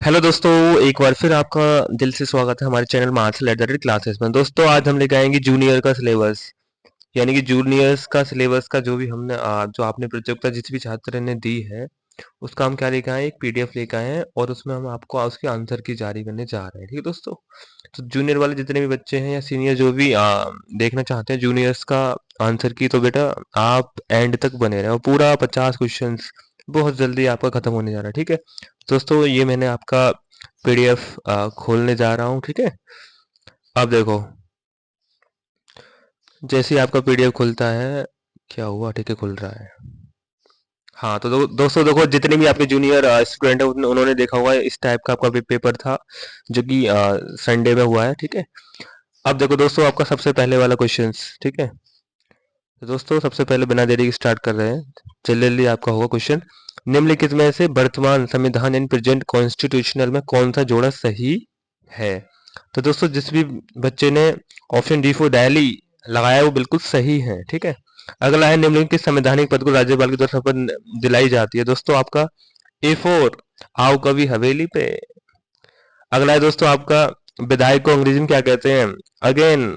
Hello दोस्तों, एक बार फिर आपका दिल से स्वागत है हमारे चैनल मार्शल एट क्लासेस में। दोस्तों आज हम लेके आएंगे जूनियर का सिलेबस, यानी कि जूनियर्स का सिलेबस का जो भी हमने जो आपने प्रतियोगिता जिस भी छात्र ने दी है उसका हम क्या लेके आए हैं, एक पीडीएफ लेके आए हैं और उसमें हम आपको उसके आंसर की जारी करने जा रहे हैं। ठीक है दोस्तों, तो जूनियर वाले जितने भी बच्चे हैं या सीनियर जो भी देखना चाहते हैं जूनियर्स का आंसर की, तो बेटा आप एंड तक बने रहे और पूरा 50 क्वेश्चंस बहुत जल्दी आपका खत्म होने जा रहा है। ठीक है दोस्तों, ये मैंने आपका पीडीएफ खोलने जा रहा हूँ। ठीक है, अब देखो जैसे ही आपका पीडीएफ खुलता है, क्या हुआ? ठीक है, खुल रहा है। हाँ तो दोस्तों देखो, जितने भी आपके जूनियर स्टूडेंट है उन्होंने देखा होगा इस टाइप का आपका पेपर था जो कि संडे में हुआ है। ठीक है, अब देखो दोस्तों आपका सबसे पहले वाला क्वेश्चंस। ठीक है, तो दोस्तों सबसे पहले बिना देरी के स्टार्ट कर रहे हैं। जल्दी आपका होगा क्वेश्चन। निम्नलिखित में से वर्तमान संविधान इन प्रेजेंट कॉन्स्टिट्यूशनल में कौन सा जोड़ा सही है? तो दोस्तों जिस भी बच्चे ने ऑप्शन डी फॉर दिल्ली लगाया वो बिल्कुल सही है। ठीक है, अगला है निम्नलिखित संवैधानिक पद को राज्यपाल की द्वारा शपथ दिलाई जाती है। दोस्तों आपका ए फोर आओ कभी हवेली पे। अगला है दोस्तों आपका विधायक को अंग्रेजी में क्या कहते हैं? अगेन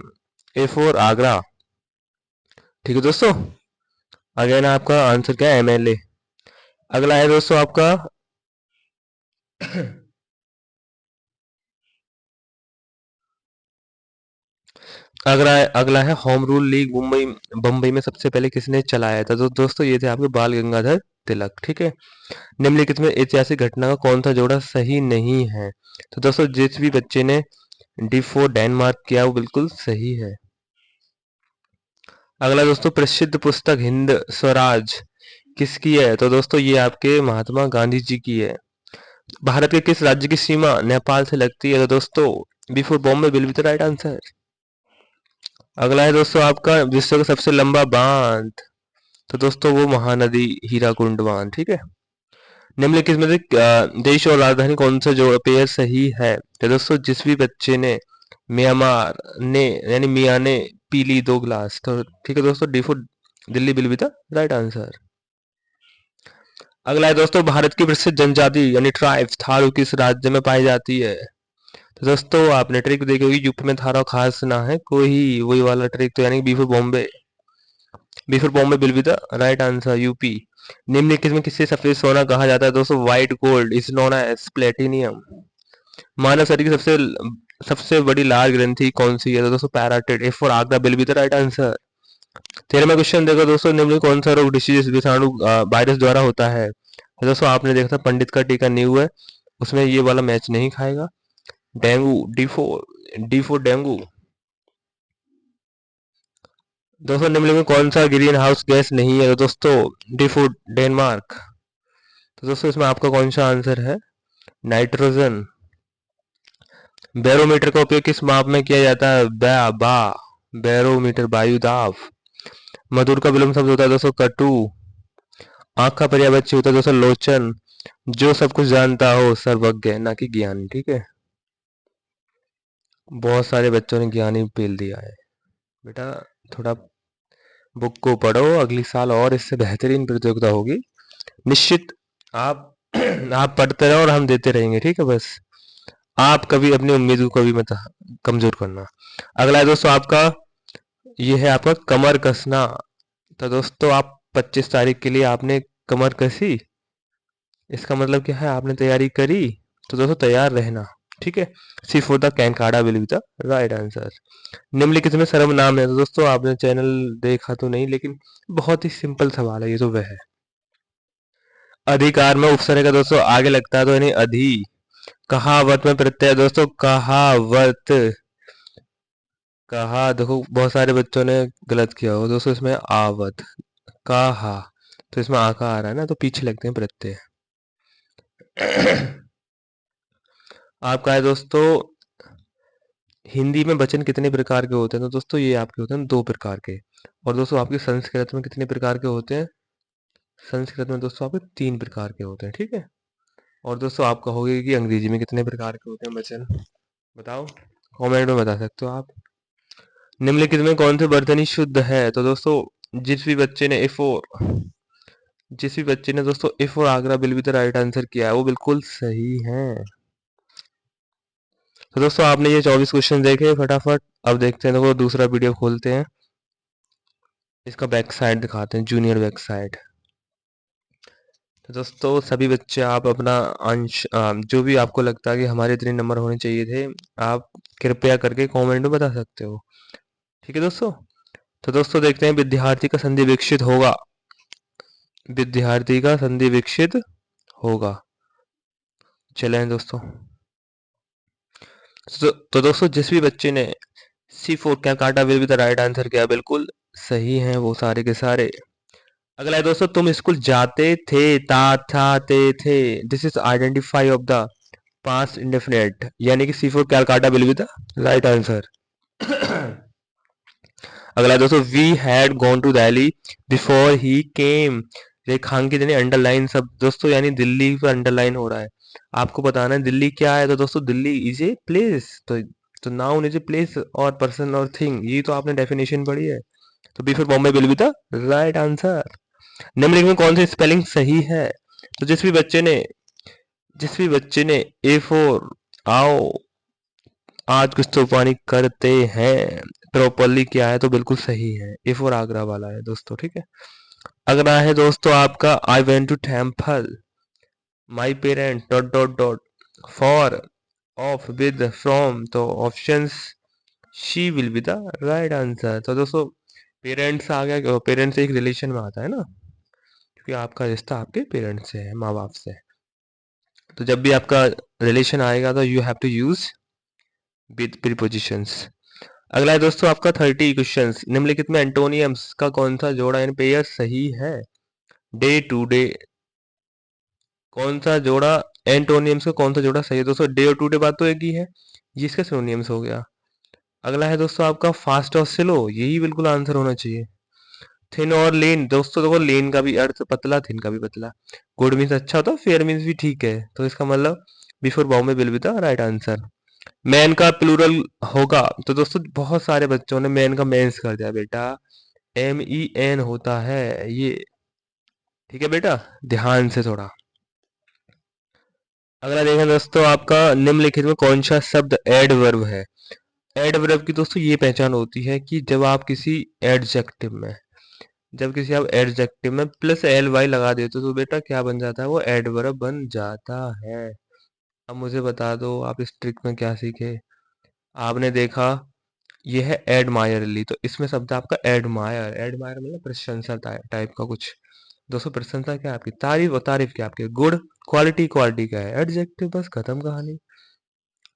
ए फोर आगरा। ठीक है दोस्तों, अगेन आपका आंसर क्या है? एमएलए। अगला है दोस्तों आपका अगला है home rule league Mumbai Bombay में सबसे पहले किसने चलाया था? तो दोस्तों ये थे आपके बाल गंगाधर तिलक। ठीक है, निम्नलिखित में ऐतिहासिक घटना का कौन सा जोड़ा सही नहीं है? तो दोस्तों जिस भी बच्चे ने डी फोर डेनमार्क किया वो बिल्कुल सही है। अगला दोस्तों प्रसिद्ध पुस्तक हिंद स्वराज किसकी है? तो दोस्तों ये आपके महात्मा गांधी जी की है। भारत के किस राज्य की सीमा नेपाल से लगती है? तो दोस्तों before Bombay will be the right answer. अगला है दोस्तों आपका विश्व का सबसे लंबा बांध। तो दोस्तों वो महानदी हीराकुंड बांध। ठीक है, निम्नलिखित में से देश और राजधानी कौन सा जो पेयर सही है? तो दोस्तों जिस भी बच्चे ने म्यांमार ने यानी मियाँ ने पी ली 2 गिलास, तो ठीक है दोस्तों D for Delhi will be the right answer. अगला है दोस्तों भारत की प्रसिद्ध जनजाति यानी ट्राइब्स थारू किस राज्य में पाई जाती है? तो दोस्तों आपने ट्रिक देखी होगी, यूपी में थारा खास ना है कोई, वही वाला ट्रिक, तो यानी B for Bombay. Before Bombay will be the right answer, UP. निम्नलिखित में किससे सफेद सोना कहा जाता है? दोस्तों white gold is known as platinum. मानव शरीर की सबसे सबसे बड़ी लाल ग्रंथि कौन सी है? तो दोस्तों parotid. A for Agra will be the right answer. 13वां क्वेश्चन देखो दोस्तों, निम्नलिखित कौन सा रोग डिसीज विषाणु वायरस द्वारा होता है? तो दोस्तों आपने देखा था पंडित का टीका न्यू है, उसमें ये वाला मैच नहीं खाएगा। Dengue, D four dengue. दोस्तों निम्नलिखित में कौन सा ग्रीन हाउस गैस नहीं है? तो दोस्तों डी फोर डेनमार्क। तो दोस्तों इसमें आपका कौन सा आंसर है? नाइट्रोजन। बैरोमीटर का उपयोग किस माप में किया जाता है? बा बैरोमीटर वायु दाब। मधुर का विलोम शब्द होता है दोस्तों कटु। आंख का पर्यायवाची होता है दोस्तों लोचन। जो सब कुछ जानता हो सर्वज्ञ ना कि ज्ञानी। ठीक है, बहुत सारे बच्चों ने ज्ञानी पेल दिया है। बेटा थोड़ा बुक को पढ़ो, अगली साल और इससे बेहतरीन प्रतियोगिता होगी निश्चित। आप आप पढ़ते रहो और हम देते रहेंगे। ठीक है, बस आप कभी अपनी उम्मीद को कभी मत कमजोर करना। अगला है दोस्तों आपका, ये है आपका कमर कसना। तो दोस्तों आप 25 तारीख के लिए आपने कमर कसी, इसका मतलब क्या है? आपने तैयारी करी, तो दोस्तों तैयार रहना। ठीक है, C for the Calcutta will be the right answer. निम्नलिखित में सर्वनाम है? तो दोस्तों आपने चैनल देखा तो नहीं, लेकिन बहुत ही सिंपल सवाल है ये, तो वह है अधिकार में उपसर्ग का दोस्तों आगे लगता है तो यानी अधि। कहावत में प्रत्यय दोस्तों कहावत। कहा देखो बहुत सारे बच्चों ने गलत किया हो दोस्तों, इसमें आवत कहा, तो इसमें आका आ रहा है ना, तो पीछे लगते हैं प्रत्यय। आपका है दोस्तों हिंदी में वचन कितने प्रकार के होते हैं? तो दोस्तों ये आपके होते हैं 2 प्रकार के। और दोस्तों आपके संस्कृत में कितने प्रकार के होते हैं? संस्कृत में दोस्तों आपके 3 प्रकार के होते हैं। ठीक है, और दोस्तों आप कहोगे कि अंग्रेजी में कितने प्रकार के होते हैं वचन? बताओ, कमेंट में बता सकते हो आप। निम्नलिखित में कौन से वर्तनी शुद्ध है? तो दोस्तों जिस भी बच्चे ने दोस्तों ए for Agra will be the right answer किया है वो बिल्कुल सही है। तो दोस्तों आपने ये 24 क्वेश्चन देखे फटाफट। अब देखते हैं, देखो दूसरा वीडियो खोलते हैं, इसका बैक साइड दिखाते हैं, जूनियर बैक साइड। तो दोस्तों सभी बच्चे आप अपना अंश जो भी आपको लगता है कि हमारे इतने नंबर होने चाहिए थे, आप कृपया करके कमेंट में बता सकते हो। ठीक है दोस्तों। तो दोस्तों देखते हैं, विद्यार्थी का संधि विकसित होगा, विद्यार्थी का संधि विकसित होगा। चलें दोस्तों। तो दोस्तों जिस भी बच्चे ने C4 क्या काटा will be the right answer किया, बिल्कुल सही है वो सारे के सारे। अगला है दोस्तों, तुम स्कूल जाते थे, ता था थे। This is identify of the past indefinite, यानी कि C4 क्या काटा will be the right answer. अगला है दोस्तों, we had gone to Delhi before he came, रेखांकित यानी अंडरलाइन सब दोस्तों, यानी दिल्ली पर अंडरलाइन हो रहा है। आपको बताना है दिल्ली क्या है, तो दोस्तों दिल्ली इज ए प्लेस। तो नाउन इज ए प्लेस और पर्सन और थिंग, ये तो आपने डेफिनेशन पढ़ी है। तो B for Bombay will be the right answer. निम्नलिखित में कौन सी स्पेलिंग सही है? तो जिस भी बच्चे ने ए फोर आओ आज कुछ तो पानी करते हैं प्रॉपरली किया है, तो बिल्कुल सही है, ए फोर आगरा वाला है दोस्तों। ठीक है। अगला है दोस्तों आपका, I went to temple my parent dot dot dot for of with from, तो options C will be the right answer. तो दोस्तों पेरेंट्स आ गया, पेरेंट्स एक रिलेशन में आता है ना, क्योंकि आपका रिश्ता आपके पेरेंट्स से है, माँ बाप से। तो जब भी आपका रिलेशन आएगा तो you have to use with prepositions. अगला है दोस्तों आपका 30 क्वेश्चंस, निम्नलिखित में एंटोनियम्स का कौन सा जोड़ा यानी पेयर सही है? डे टू डे, कौन सा जोड़ा एंटोनियम्स का कौन सा जोड़ा सही है? दोस्तों डे और टू डे बात तो एक ही है, ये इसका सिनोनियम्स हो गया। अगला है दोस्तों आपका फास्ट और स्लो, यही बिल्कुल आंसर होना चाहिए। थिन और लेन, दोस्तों देखो लेन का भी अर्थ पतला, थिन का भी पतला। गुड मीन्स अच्छा होता है, फेयर मीन्स भी ठीक है, तो इसका मतलब before Bombay will be the right answer. Man का प्लूरल होगा, तो दोस्तों बहुत सारे बच्चों ने मैन का मेंस कर दिया बेटा, MEN होता है ये। ठीक है बेटा, ध्यान से थोड़ा। अगला देखें दोस्तों आपका, निम्नलिखित में कौन सा शब्द एडवर्ब है? एडवर्ब की दोस्तों ये पहचान होती है कि जब आप किसी एडजेक्टिव में, जब किसी आप एडजेक्टिव में प्लस LY लगा देते हो तो बेटा क्या बन जाता है, वो एडवर्ब बन जाता है। अब मुझे बता दो आप इस ट्रिक में क्या सीखे? आपने देखा ये है एडमायरली, तो इसमें शब्द आपका एडमायर, एडमायर मतलब प्रशंसा टाइप का कुछ। दोस्तों प्रशंसा क्या है आपकी, तारीफ, और तारीफ क्या आपकी गुड, क्वालिटी, क्वालिटी क्या है एडजेक्टिव, बस खत्म कहानी।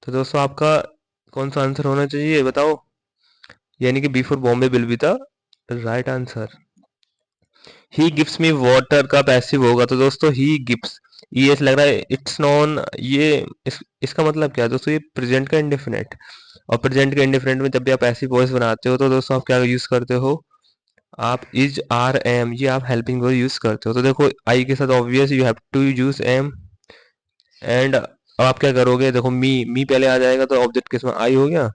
तो दोस्तों आपका कौन सा आंसर होना चाहिए बताओ, यानी कि before Bombay will be the right answer. He gives me water का पैसिव होगा, तो दोस्तों ही गिव्स, ये ऐसा लग रहा है इट्स नॉन, ये इसका मतलब क्या है दोस्तों, ये प्रेजेंट का इंडेफिनेट, और प्रेजेंट के इंडेफिनेट में जब भी आप पैसिव वॉइस बनाते हो तो दोस्तों आप क्या यूज करते हो, आप इज आर एम, ये आप हेल्पिंग वर्ब यूज करते हो। तो देखो आई के साथ obvious you have to use am, and अब आप क्या करोगे, देखो मी, मी पहले आ जाएगा तो ऑब्जेक्ट किसमें आई हो गया,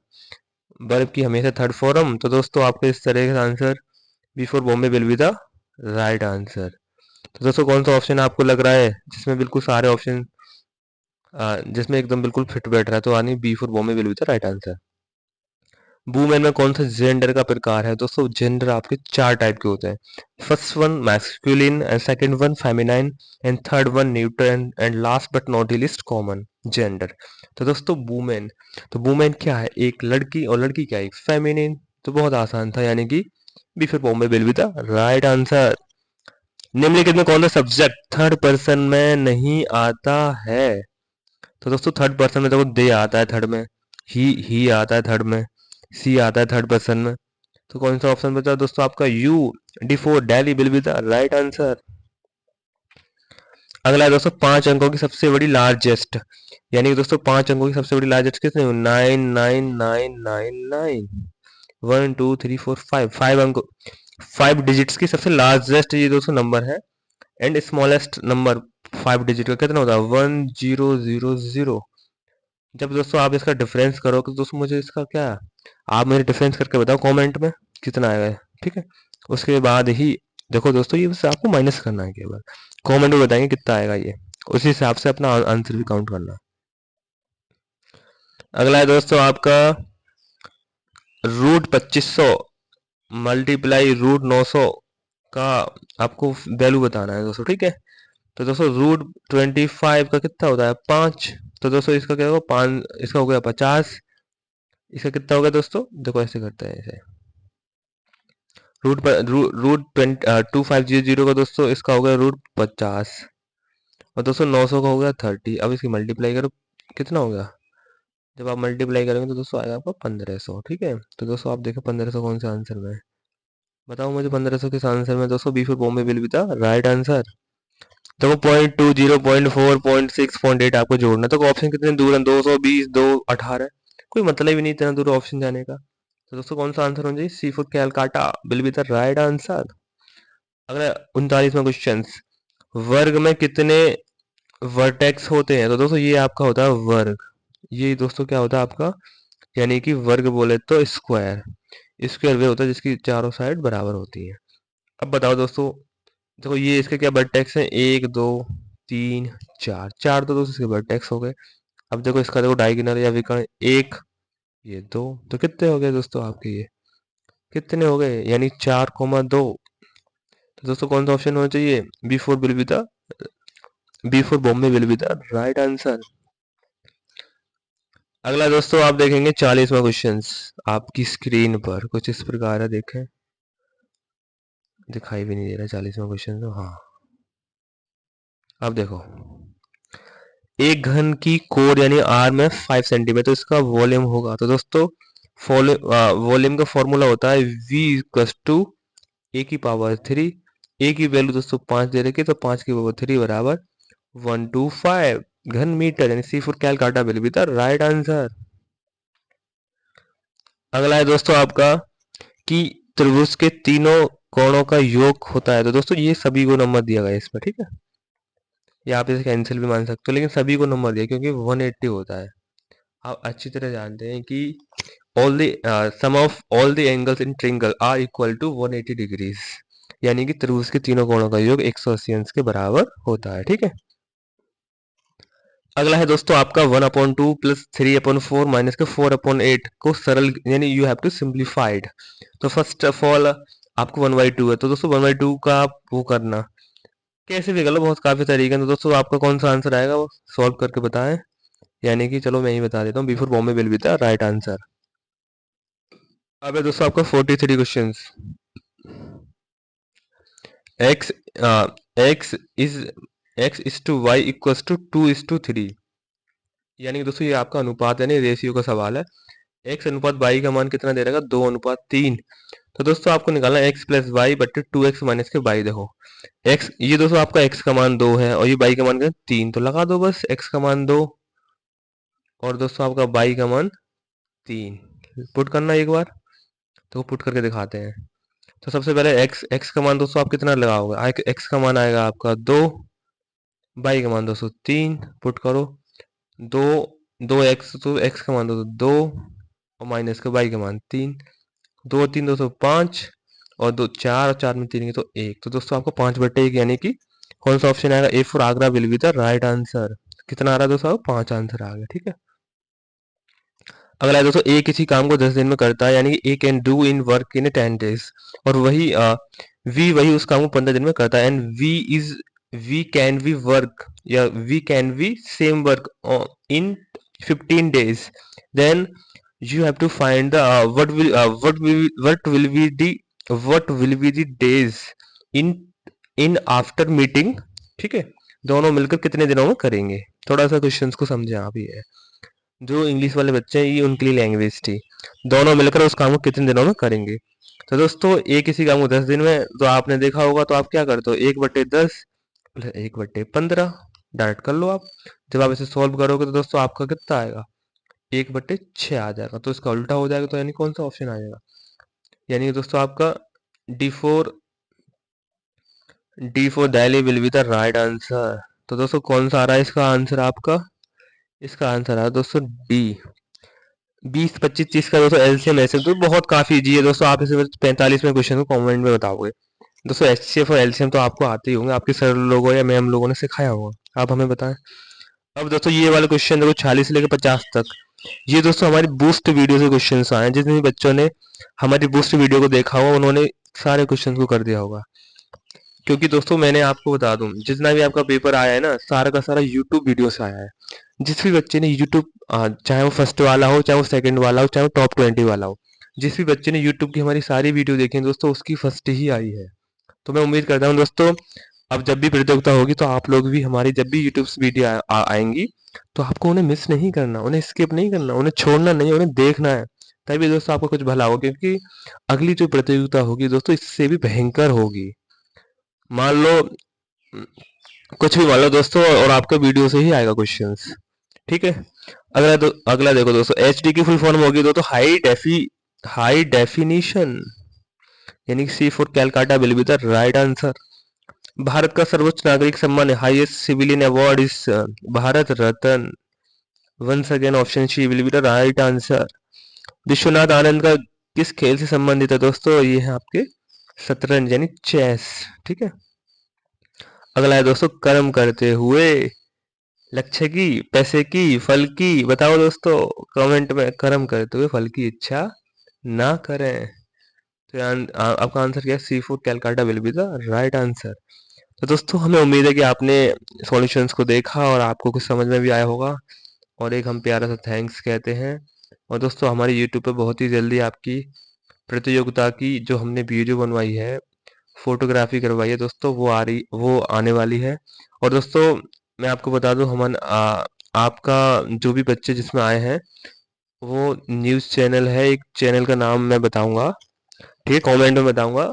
वर्ब की हमेशा थर्ड फॉर्म। तो दोस्तों आपके इस तरह का answer before Bombay will be the right answer. तो दोस्तों कौन सा ऑप्शन आपको लग रहा है जिसमें बिल्कुल सारे ऑप्शन, जिसमें एकदम बिल्कुल फिट बैठ रहा है, तो यानी B for Bombay will be the right answer. Women में कौन सा जेंडर का प्रकार है? दोस्तों जेंडर आपके 4 टाइप के होते हैं, first one masculine, and second one feminine, and third one neutral, and last but not least common gender. तो दोस्तों वुमेन, तो वुमेन क्या है, एक लड़की, और लड़की क्या है, एक फेमिनिन। तो बहुत आसान था, यानी कि B for Bombay will be the right answer. निम्नलिखित में कौन सा सब्जेक्ट थर्ड पर्सन में नहीं आता है? तो दोस्तों थर्ड पर्सन में देखो दे आता है थर्ड में, ही आता है थर्ड में, सी आता है थर्ड पर्सन में। तो कौन सा ऑप्शन बचा दोस्तों आपका, you, D4 daily will be the right answer. अगला है दोस्तों 5 अंकों की सबसे बड़ी लार्जेस्ट, यानी कि दोस्तों 5 अंकों की सबसे बड़ी लार्जेस्ट कितने, 99999, 1 2 3 4 5, 5 अंकों, 5 डिजिट्स की सबसे लार्जेस्ट ये दोस्तों नंबर है, एंड स्मॉलेस्ट नंबर 5 डिजिट का कितना होता है, 1000। जब दोस्तों आप इसका डिफरेंस करोगे तो दोस्तों मुझे इसका क्या, आप मुझे डिफरेंस करके बताओ कमेंट में कितना आएगा। ठीक है, उसके बाद ही देखो दोस्तों ये बस आपको माइनस करना है केवल, कमेंट में बताएंगे कितना आएगा ये, उसी हिसाब से अपना आंसर भी काउंट करना है। अगला है दोस्तों आपका रूट 2500 मल्टीप्लाई रूट 900 का आपको वैल्यू बताना है दोस्तों, ठीक है। तो दोस्तों रूट 25 का कितना होता है 5, तो दोस्तों इसका क्या होगा 5, इसका हो गया 50, इसका कितना हो गया दोस्तों, देखो ऐसे करते हैं इसे, रूट पर रूट 2500 का दोस्तों इसका हो गया रूट 50, और दोस्तों 900 का हो गया 30। अब इसकी मल्टीप्लाई करो, कितना हो गया, जब आप मल्टीप्लाई करेंगे तो दोस्तों आएगा आपका 1500, ठीक है। तो दोस्तों आप देखो 1500 कौन सा आंसर में है, बताओ मुझे 1500 किस आंसर में दोस्तों, B for Bombay will be the right answer. देखो 0.20 0.4 0.6 0.8 आपको जोड़ना है, तो ऑप्शन कितने दूर है, 220 218, कोई मतलब ही नहीं इतना दूर ऑप्शन जाने का। तो दोस्तों कौन सा आंसर होना चाहिए, C for Calcutta will be the right answer. अगला 39वां क्वेश्चन, वर्ग में कितने वर्टेक्स होते हैं, तो दोस्तों ये आपका होता है वर्ग, ये दोस्तों क्या होता है आपका, यानी कि वर्ग बोले तो स्क्वायर, स्क्वायर वे होता है जिसकी चारों साइड बराबर होती है। अब बताओ दोस्तों, देखो ये इसके क्या वर्टेक्स हैं, 1 2 3 4, चार तो दोस्तों इसके वर्टेक्स हो गए। अब देखो इसका देखो डायगोनल या विकर्ण, एक ये दो, तो कितने हो गए दोस्तों आपके, ये कितने हो गए, यानी 4,2। तो दोस्तों कौन सा ऑप्शन होना चाहिए, B four will be the, B four Bombay will be the right answer. अगला दोस्तों आप देखेंगे 40वां क्वेश्चन आपकी स्क्रीन पर कुछ इस प्रकार है, देखें, दिखाई भी नहीं दे रहा 40वां क्वेश्चन, तो हाँ अब देखो, एक घन की कोर यानी आर में 5 सेंटीमीटर, तो इसका वॉल्यूम होगा, तो दोस्तों वॉल्यूम का फॉर्मूला होता है v इक्वल्स टू ए की पावर 3, ए की वैल्यू दोस्तों 5 दे रखी है, तो 5 की पावर 3 बराबर 125 घन मीटर, यानी C for Calcutta will be the right answer. अगला है दोस्तों आपका कि त्रिभुज के तीनों कोणों का योग होता है, तो दोस्तों ये सभी को नंबर दिया गया है इसमें, ठीक है, या आप इसे कैंसिल भी मान सकते हो, लेकिन सभी को नंबर दिया क्योंकि 180 होता है। आप अच्छी तरह जानते हैं कि all the sum of all the angles in triangle are equal to 180 degrees, यानी कि त्रिभुज के तीनों कोणों का योग 180 अंश के बराबर होता है, ठीक है। अगला है दोस्तों आपका 1/2 प्लस 3/4 माइनस के 4/8 को सरल, यानी यू हैव टू सिंप्लीफाइड। तो फर्स्ट ऑफ ऑल आपको 1/2 है, तो दोस्तों 1/2 का आप वो करना, कैसे भी कर लो, बहुत काफी तरीके हैं। तो दोस्तों आपका कौन सा आंसर आएगा वो सॉल्व करके बताएं, यानी कि चलो मैं ही बता देता हूँ, before Bombay will be the right answer. अब है दोस्तों आपका 43 question, x x is x is to y equals to 2:3, यानी कि दोस्तों ये आपका अनुपात यानी रेशियो का सवाल है। एक्स अनुपात वाई का मान कितना दे रहेगा, 2:3। तो दोस्तों आपको निकालना एक्स प्लस वाई बटे 2x माइनस के वाई। देखो एक्स, ये दोस्तों आपका एक्स का मान 2 है और ये वाई का मान कितना 3, तो लगा दो बस एक्स का मान 2 और दोस्तों आपका वाई का मान 3, पुट करना एक बार, तो पुट करके दिखाते हैं। तो सबसे पहले एक्स एक्स का मान दोस्तों आप कितना लगाओगे, एक्स का मान आएगा आपका 2, वाई का मान दोस्तों 3, पुट करो, दो, 2x, तो एक्स का मान दोस्तों 2 और माइनस का वाई का मान 3, 2 3 दोस्तों 5 और 2 4 और 4 में 3 तो 1, तो दोस्तों आपको 5/1, यानी कि कौन सा ऑप्शन आएगा, ए for Agra will be the right answer. कितना आ रहा है दोस्तों, 5 आंसर आ गया, ठीक है। अगला है दोस्तों, ए किसी काम को 10 दिन में करता है, यानी कि A can do in work in 10 days, और वही वी वही उस काम को 15 दिन में करता है, and we can we work या we can we same work in 15 days, then you have to find the what will be the days in after meeting, ठीक है, दोनों मिलकर कितने दिनों में करेंगे। थोड़ा सा क्वेश्चंस को समझे आप, ही है जो इंग्लिश वाले बच्चे हैं ये उनके लिए लैंग्वेज थी, दोनों मिलकर उस काम को कितने दिनों में करेंगे। तो दोस्तों एक किसी काम को 10 दिन में, तो आपने देखा होगा, तो आप क्या करते हो 1/10 प्लस 1/15 डायरेक्ट कर लो आप। जब आप इसे सॉल्व करोगे तो दोस्तों आपका कितना आएगा, 1/6 आ जाएगा, तो इसका उल्टा हो जाएगा, तो यानी कौन सा ऑप्शन आ जाएगा, यानी दोस्तों आपका D four Delhi will be the right answer. तो दोस्तों कौन सा आ रहा है इसका आंसर आपका, इसका आंसर आ रहा है दोस्तों डी। 20 25 30 का दोस्तों एलसीएम एचसीएफ तो बहुत काफी इजी है दोस्तों, आप इसे 45वें क्वेश्चन को कमेंट में बताओगे। दोस्तों एचसीएफ और एलसीएम तो आपको आते ही होंगे, आपके सर लोगों या मैम लोगों ने सिखाया होगा, आप हमें बताएं। अब दोस्तों ये वाला क्वेश्चन देखो 40 से लेकर 50 तक, ये दोस्तों हमारी बूस्ट वीडियो से क्वेश्चन आए हैं। जितने भी बच्चों ने हमारी बूस्ट वीडियो को देखा होगा उन्होंने सारे क्वेश्चन को कर दिया होगा। क्योंकि दोस्तों मैंने आपको बता दूं, जितना भी आपका पेपर आया है ना, सारा का सारा यूट्यूब वीडियो से आया है। जिस भी बच्चे ने यूट्यूब, चाहे वो फर्स्ट वाला हो, चाहे वो सेकंड वाला हो, चाहे वो टॉप 20 वाला हो, जिस भी बच्चे ने यूट्यूब की हमारी सारी वीडियो देखी है दोस्तों, उसकी फर्स्ट ही आई है। तो मैं उम्मीद करता हूँ दोस्तों, अब जब भी प्रतियोगिता होगी तो आप लोग भी हमारी जब भी यूट्यूब वीडियो आएंगी तो आपको उन्हें मिस नहीं करना, उन्हें स्किप नहीं करना, उन्हें छोड़ना नहीं, उन्हें देखना है। तभी दोस्तों आपका कुछ भला होगा, क्योंकि अगली जो प्रतियोगिता होगी दोस्तों इससे भी भयंकर होगी। मान लो कुछ भी मान लो दोस्तों, और आपके वीडियो से ही आएगा क्वेश्चंस। ठीक है। अगला देखो दोस्तों, एच डी की फुल फॉर्म होगी दोस्तों हाई डेफिनिशन, यानी C for Calcutta will be the right answer. भारत का सर्वोच्च नागरिक सम्मान, highest civilian award is Bharat Ratna. Once again option C will be the right answer. Vishwanath Anand का किस खेल से संबंधित है दोस्तों, ये है आपके शतरंज यानी चेस। ठीक है। अगला है दोस्तों, कर्म करते हुए लक्ष्य की, पैसे की, फल की, बताओ दोस्तों कमेंट में। कर्म करते हुए फल की इच्छा ना करें। तो आपका आंसर क्या है, C food Calcutta will be the right answer. तो दोस्तों हमें उम्मीद है कि आपने सॉल्यूशंस को देखा और आपको कुछ समझ में भी आया होगा, और एक हम प्यारा सा थैंक्स कहते हैं। और दोस्तों हमारे यूट्यूब पे बहुत ही जल्दी आपकी प्रतियोगिता की जो हमने वीडियो बनवाई है, फोटोग्राफी करवाई है दोस्तों, वो आने वाली है। और दोस्तों मैं आपको बता दूं, आपका जो भी बच्चे जिसमें आए हैं वो न्यूज़ चैनल है, एक चैनल का नाम मैं बताऊंगा, ठीक है, कमेंट में बताऊंगा,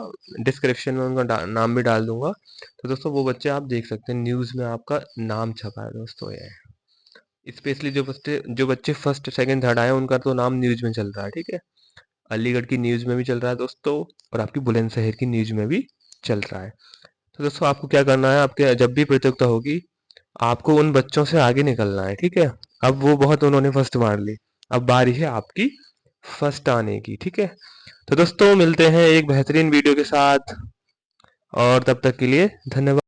डिस्क्रिप्शन में उनका नाम भी डाल दूंगा। तो दोस्तों वो बच्चे आप देख सकते हैं, न्यूज़ में आपका नाम छपा है दोस्तों। ये स्पेशली जो बच्चे फर्स्ट सेकंड थर्ड आए हैं उनका तो नाम न्यूज़ में चल रहा है। ठीक है। अलीगढ़ की न्यूज़ में भी चल रहा है दोस्तों, और आपकी बुलंदशहर की न्यूज़ में भी चल रहा है। तो दोस्तों आपको क्या करना है, आपके जब भी प्रतियोगिता होगी आपको उन बच्चों से आगे निकलना है। ठीक है। अब वो बहुत उन्होंने फर्स्ट मार ली, अब बारी है आपकी फर्स्ट आने की। ठीक है। तो दोस्तों मिलते हैं एक बेहतरीन वीडियो के साथ, और तब तक के लिए धन्यवाद।